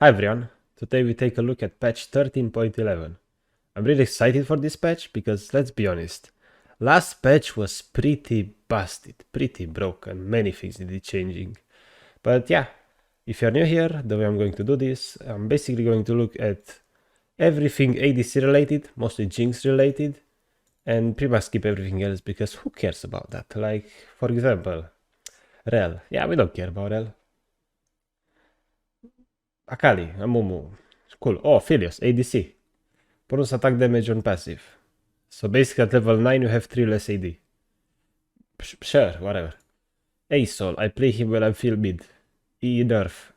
Hi everyone, today we take a look at patch 13.11. I'm really excited for this patch because let's be honest, last patch was pretty busted, pretty broken, many things needed changing. But yeah, if you're new here, the way I'm going to do this, I'm basically going to look at everything ADC related, mostly Jinx related, and pretty much skip everything else because who cares about that? Like, for example, Rel. Yeah, we don't care about Rel. Akali, Amumu. Cool. Oh, Philios, ADC. Bonus attack damage on passive. So basically at level 9 you have 3 less AD. Sure, whatever. Asol, I play him when I feel mid. nerf.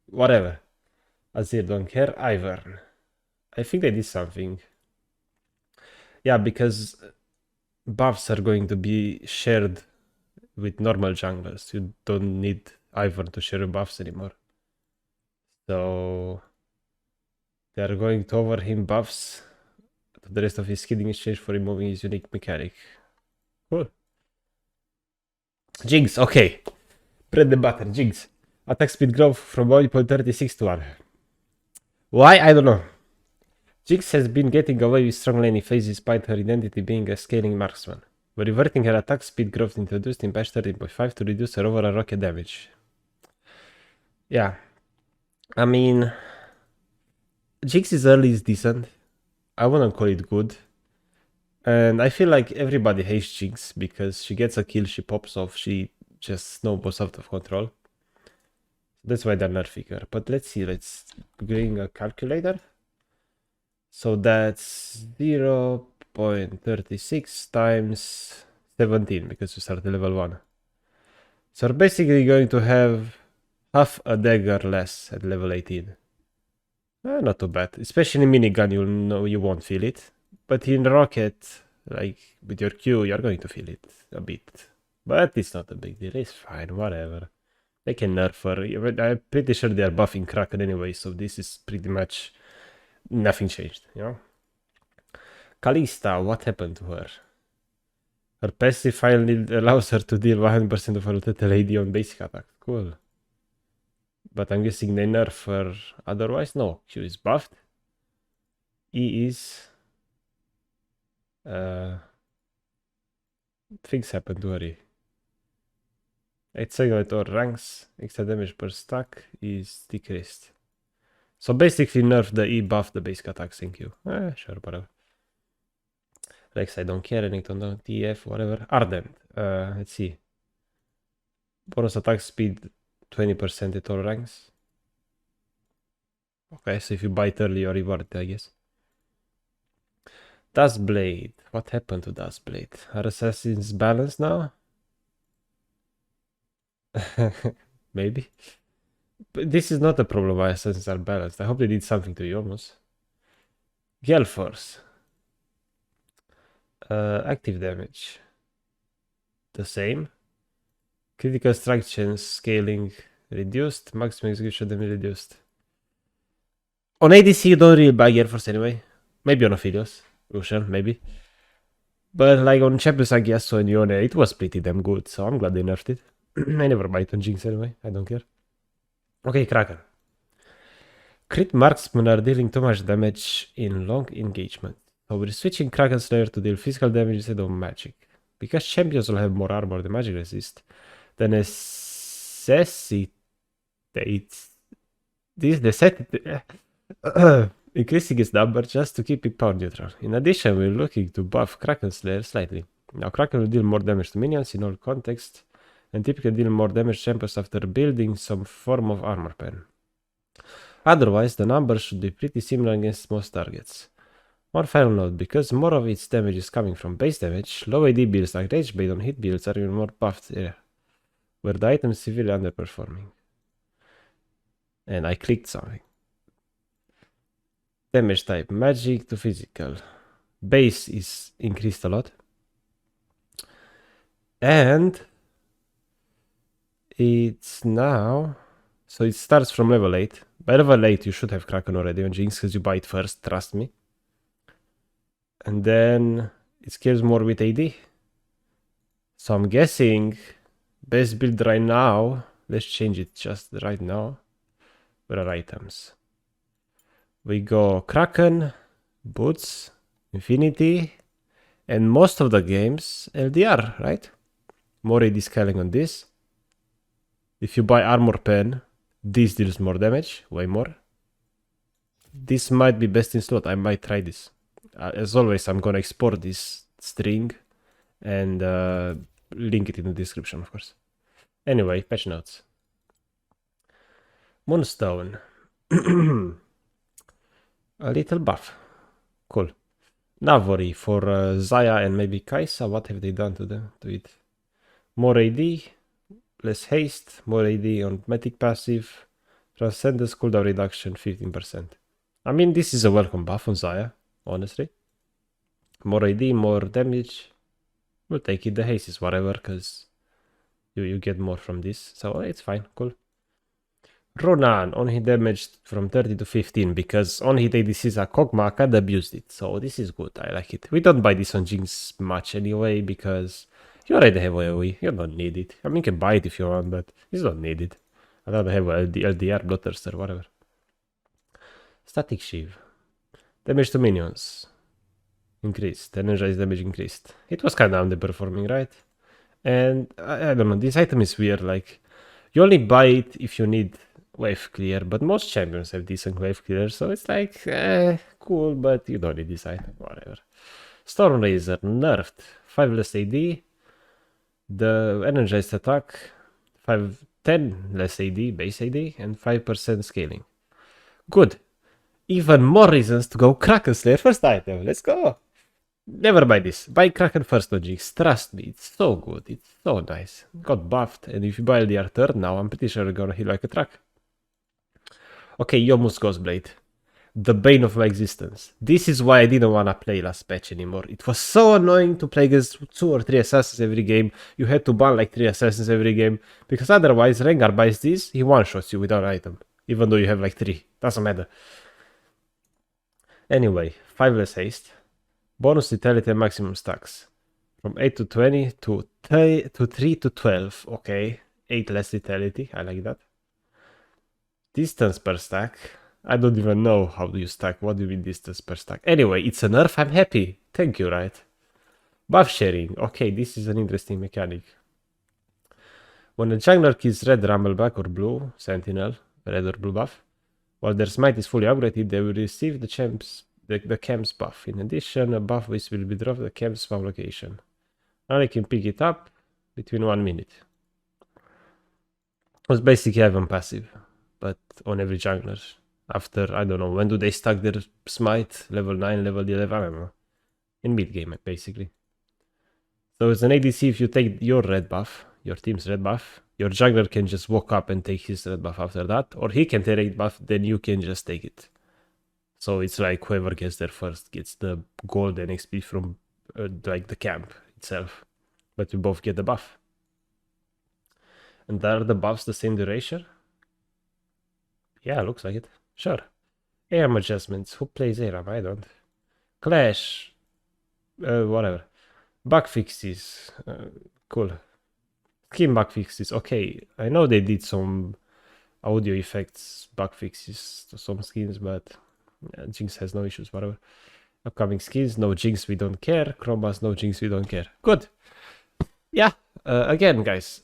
Whatever. Azir, don't care. Ivern. I think they did something. Yeah, because buffs are going to be shared with normal junglers. You don't need Ivern to share buffs anymore. So they are going to over him buffs to the rest of his skill in exchange for removing his unique mechanic. Cool. Jinx, okay. Bread and butter, Jinx. Attack speed growth from 1.36 to 1. Why? I don't know. Jinx has been getting away with strong laning phase despite her identity being a scaling marksman. We're reverting her attack speed growth introduced in patch 13.5 to reduce her overall rocket damage. Yeah. I mean, Jinx's early is decent. I wouldn't call it good. And I feel like everybody hates Jinx because she gets a kill, she pops off, she just snowballs out of control. That's why they're nerfing her. But let's see, let's bring a calculator. So that's 0.36 times 17 because we start at level 1. So we're basically going to have half a dagger less at level 18. Not too bad. Especially in minigun, you'll know you won't feel it. But in rocket, like with your Q, you're going to feel it a bit. But it's not a big deal. It's fine, whatever. They can nerf her. I'm pretty sure they are buffing Kraken anyway, so this is pretty much nothing changed, you know? Kalista, what happened to her? Her passive finally allows her to deal 100% of her total AD on basic attack. Cool. But I'm guessing they nerf her otherwise? No, Q is buffed. E is... things happen to her. 8 segment or ranks, extra damage per stack is decreased. So basically nerf the E, buff the basic attacks in Q. Sure, whatever. Rex, I don't care, anything on TF, whatever. Ardent, let's see. Bonus attack speed 20% at all ranks. Okay, so if you buy it early, you're rewarded, I guess. Ghostblade, what happened to Ghostblade? Are assassins balanced now? Maybe. But this is not a problem why assassins are balanced. I hope they did something to Youmuu. Gale Force. Active damage. The same. Critical strike chance scaling reduced. Maximum execution damage reduced. On ADC you don't really buy Gale Force anyway. Maybe on Aphelios. Lucian, maybe. But like on Champions, I guess, so in Yone, it was pretty damn good. So I'm glad they nerfed it. I never buy it on Jinx anyway. I don't care. Okay, Kraken. Crit marksmen are dealing too much damage in long engagement. So we're switching Kraken Slayer to deal physical damage instead of magic. Because champions will have more armor than magic resist, the necessitates increasing its number just to keep it power neutral. In addition, we're looking to buff Kraken Slayer slightly. Now Kraken will deal more damage to minions in all contexts, and typically deal more damage to champions after building some form of armor pen. Otherwise, the numbers should be pretty similar against most targets. One final note, because more of its damage is coming from base damage, low AD builds like Rageblade on hit builds are even more buffed here, where the item is severely underperforming. And I clicked something. Damage type, magic to physical. Base is increased a lot. And it's now... So it starts from level 8. By level 8 you should have Kraken already on Jinx because you buy it first, trust me. And then it scales more with AD. So I'm guessing best build right now, let's change it just right now. Where are items? We go Kraken, Boots, Infinity, and most of the games LDR, right? More AD scaling on this. If you buy Armor Pen, this deals more damage, way more. This might be best in slot, I might try this. As always, I'm gonna export this string and link it in the description, of course. Anyway, patch notes. Moonstone. A little buff. Cool. Navori for Zaya and maybe Kaisa. What have they done to it? More AD, less haste, more AD on Mythic passive, Transcendence cooldown reduction 15%. I mean, this is a welcome buff on Zaya, honestly. More AD, more damage. We'll take it. The haste is whatever, because you get more from this. So it's fine, cool. Ronan, on hit damage from 30 to 15, because on hit ADC is a Kog'Maw, and abused it. So this is good, I like it. We don't buy this on Jinx much anyway, because you already have AoE, you don't need it. I mean, you can buy it if you want, but you don't need it. I'd rather have LDR, Bloodthirster, whatever. Static Sheave. Damage to minions. Increased. Energized damage increased. It was kind of underperforming, right? And I don't know, this item is weird, like, you only buy it if you need wave clear, but most champions have decent wave clear, so it's like, cool, but you don't need this item, whatever. Storm Razor, nerfed. 5 less AD. The energized attack, 10 less AD, base AD, and 5% scaling. Good. Even more reasons to go Kraken Slayer first item. Let's go. Never buy this. Buy Kraken first on Jinx. Trust me, it's so good. It's so nice. Got buffed, and if you buy LDR third now, I'm pretty sure you're gonna heal like a truck. Okay, Youmuu's Ghostblade. The bane of my existence. This is why I didn't want to play last patch anymore. It was so annoying to play against 2 or 3 assassins every game. You had to ban like 3 assassins every game. Because otherwise, Rengar buys this, he one-shots you without an item. Even though you have like 3. Doesn't matter. Anyway, 5 less haste. Bonus vitality and maximum stacks. From 8 to 20 to 3 to 12. Okay. 8 less vitality. I like that. Distance per stack. I don't even know how do you stack. What do you mean distance per stack? Anyway, it's a nerf. I'm happy. Thank you, right? Buff sharing. Okay, this is an interesting mechanic. When a jungler kills red Rumbleback or blue Sentinel, red or blue buff, while their smite is fully upgraded, they will receive the camp's buff. In addition, a buff which will be dropped at the camp's spawn location. Now they can pick it up between 1 minute. It was basically Ivan passive, but on every jungler. After, I don't know, when do they stack their smite? Level 9, level 11, I don't know. In mid-game, basically. So as an ADC, if you take your red buff, your team's red buff, your jungler can just walk up and take his red buff after that. Or he can take red buff, then you can just take it. So it's like whoever gets there first gets the golden XP from like the camp itself. But you both get the buff. And are the buffs the same duration? Yeah, looks like it. Sure. ARM adjustments. Who plays ARM? I don't. Clash. Whatever. Bug fixes. Cool. Skin bug fixes. Okay. I know they did some audio effects bug fixes to some skins, but Jinx has no issues, whatever. Upcoming skins. No Jinx, we don't care. Chromas, no Jinx, we don't care. Good. Yeah. Again, guys.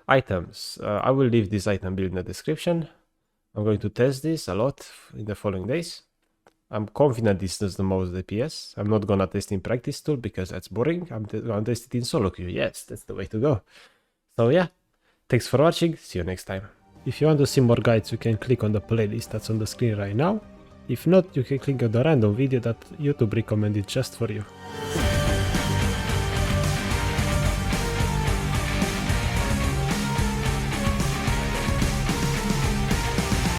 Items. I will leave this item build in the description. I'm going to test this a lot in the following days. I'm confident this does the most DPS. I'm not gonna test in practice tool because that's boring. I'm gonna test it in solo queue. Yes, that's the way to go. So yeah, thanks for watching. See you next time. If you want to see more guides, you can click on the playlist that's on the screen right now. If not, you can click on the random video that YouTube recommended just for you.